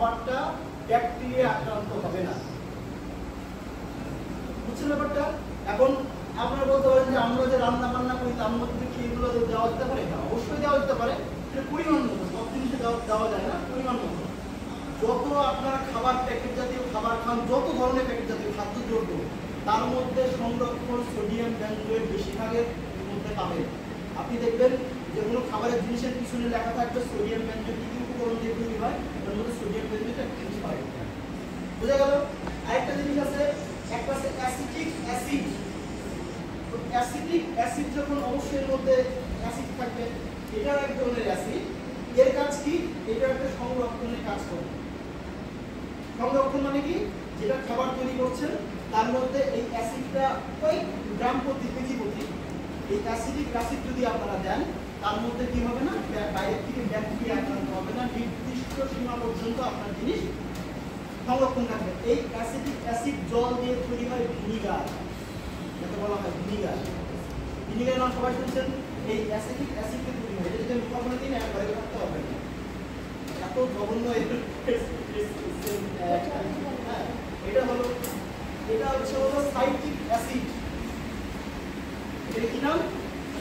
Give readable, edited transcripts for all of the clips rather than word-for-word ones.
খাবারটা ব্যাকটেরিয়া আক্রান্ত হবে না। বুঝছেন ব্যাপারটা? এখন আপনারা বলতে পারেন যে আমরা যে রান্না বান্না করি তার মধ্যে কি এগুলো দেওয়া যেতে পারে? না, অবশ্যই দেওয়া যেতে পারে, সেটা পরিমাণ মতো। সব জিনিসে দেওয়া যায় না, পরিমাণ মতো। যত আপনারা খাবার প্যাকেট জাতীয় খাবার খান, যত ধরনের প্যাকেট জাতীয় খাদ্যদ্রব্য, তার মধ্যে সংরক্ষণ সোডিয়াম বেনজোয়েট বেশিরভাগের মধ্যে পাবেন। আপনি দেখবেন যে কোনো খাবারের জিনিসের পিছনে লেখা থাকবে সোডিয়াম বেনজোয়েট কি উপকরণ দিয়ে তৈরি হয়, তার মধ্যে সোডিয়াম বেনজোয়েট একটা জিনিস পাবেন। বুঝা গেল? আরেকটা জিনিস আছে, একটা আছে অ্যাসিটিক অ্যাসিড। তো অ্যাসিটিক অ্যাসিড যখন অবশ্যই এর মধ্যে অ্যাসিড থাকবে, এটা এক ধরনের অ্যাসিড। এর কাজ কি? এটা একটা সংরক্ষণের কাজ করে। সংরক্ষণ মানে কি? যেটা খাবার তৈরি করছেন তার মধ্যে এই অ্যাসিডটা কয়েক গ্রাম প্রতি কেজি প্রতি এই অ্যাসিডিক অ্যাসিড যদি আপনারা দেন, তার মধ্যে কি হবে না, বাইরে থেকে ব্যাকটেরিয়া আক্রান্ত হবে না, নির্দিষ্ট সীমা পর্যন্ত আপনার জিনিস সংরক্ষণ থাকবে। এই অ্যাসিডিক অ্যাসিড জল দিয়ে তৈরি হয় ভিনিগার, যাকে বলা হয় ভিনিগার। ভিনিগার নাম সবাই শুনছেন। এই অ্যাসিডিক অ্যাসিড দিয়ে তৈরি হয়, এটা যদি মোকাবিলা দিন একবারে থাকতে হবে না, এত জঘন্য। এটা হলো, এটা হচ্ছে সাইট্রিক অ্যাসিড। এর কি নাম?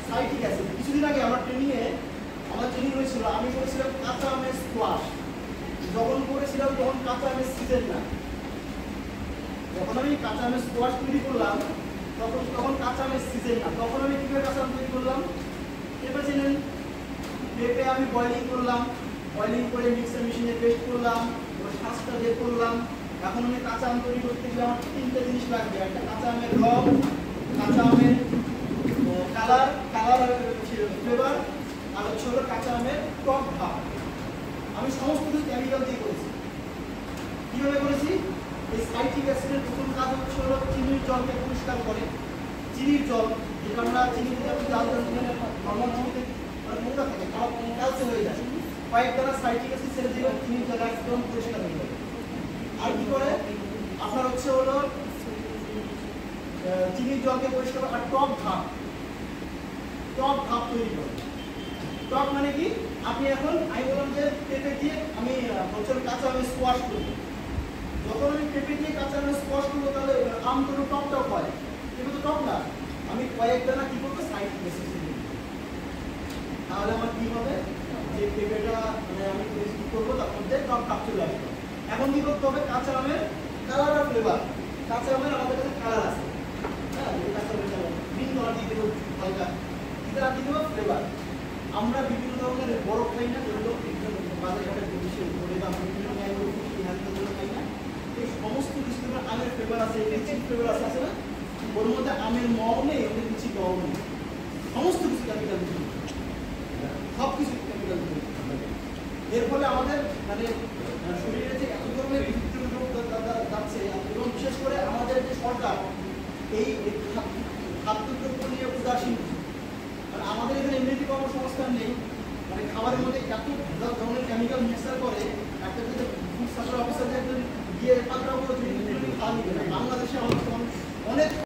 Citric acid. কিছুদিন আগে আমার ট্রেনিং হয়েছিল, আমি করেছিলাম কাঁচা আমের স্কোয়াশ। যখন করেছিলাম তখন কাঁচা আমের সিজন না। যখন আমি কাঁচা আমের স্কোয়াশ তৈরি করলাম তখন কাঁচা আমের সিজন না। তখন আমি কিভাবে কাঁচা আম তৈরি করলাম? পেঁপে চেনেন? পেঁপে আমি বয়লিং করলাম, বয়লিং করে মিক্সার মেশিনে পেস্ট করলাম, শ্বাসটা বের করলাম। এখন আমি কাঁচা আম তৈরি করতে গেলে আমার তিনটা জিনিস লাগবে। একটা কাঁচা আমের রং, কাঁচা আমের কালার ফ্লেভার, আর হচ্ছে হলো কাঁচা আমের টক ভাব। আমি সমস্ত কিছু কেমিক্যাল দিয়ে করেছি। কিভাবে করেছি? এই সাইট্রিক অ্যাসিডের প্রথম কাজ হচ্ছে হলো চিনির জলকে পরিষ্কার করে। চিনির জল, যেটা আমরা চিনি দিয়ে জাল নর্মাল চিনিতে নোংরা থাকে, কালচে হয়ে যায়, কয়েক দ্বারা সাইট্রিক অ্যাসিড ছেড়ে দিলে চিনির জল একদম পরিষ্কার হয়ে যাবে। আর কি করে? আপনার হচ্ছে হলো চিনির জলকে পরিষ্কার আর টক ভাব তৈরি করে। টক মানে কি? আপনি এখন আমি বললাম যে পেঁপে দিয়ে আমি বছর কাঁচা আমের স্কোয়াশ করবো। যখন আমি পেঁপে দিয়ে কাঁচা আমের স্কোয়াশ করবো, তাহলে আম তো টক হয়, কিন্তু তো টক না। আমি কয়েক দানা কি করবো? সাইট্রিক অ্যাসিড দিই। তাহলে আমার কি হবে? যে পেঁপেটা মানে আমি কি করবো, তার মধ্যে টক ভাব চলে আসবে। এখন কি করতে হবে? কাঁচা আমের কালার আর ফ্লেভার। কাঁচা আমের আমাদের কাছে কালার আছে, হ্যাঁ, কাঁচা আমের কালার গ্রিন কালার দিয়ে দেবো হালকা, এটা দিয়ে দেবো ফ্লেভার। আমরা বিভিন্ন ধরনের বরফ খাই না, যেগুলো বাজার ঘাটে ঘুরে বা বিভিন্ন খাই না, এই সমস্ত কিছু আমের ফ্লেভার আছে, লিচির ফ্লেভার আছে না, ওর মধ্যে আমের মও নেই, ওদের লিচি মও নেই, সমস্ত কিছু কেমিক্যাল, সব কিছু কেমিক্যাল। এর ফলে আমাদের মানে শরীরে যে এত ধরনের বিভিন্ন রোগ যাচ্ছে, এবং বিশেষ করে আমাদের যে সরকার এই খাদ্যদ্রব্য নিয়ে উদাসীন। মানে আমাদের এখানে এমনিতে কর্মসংস্থান নেই, মানে খাবারের মধ্যে এত ধরনের কেমিক্যাল মিক্সার করে, একটা যদি ফুড সাপ্লাই অফিসার গিয়ে খাওয়া নিবে না। বাংলাদেশে আমাদের অনেক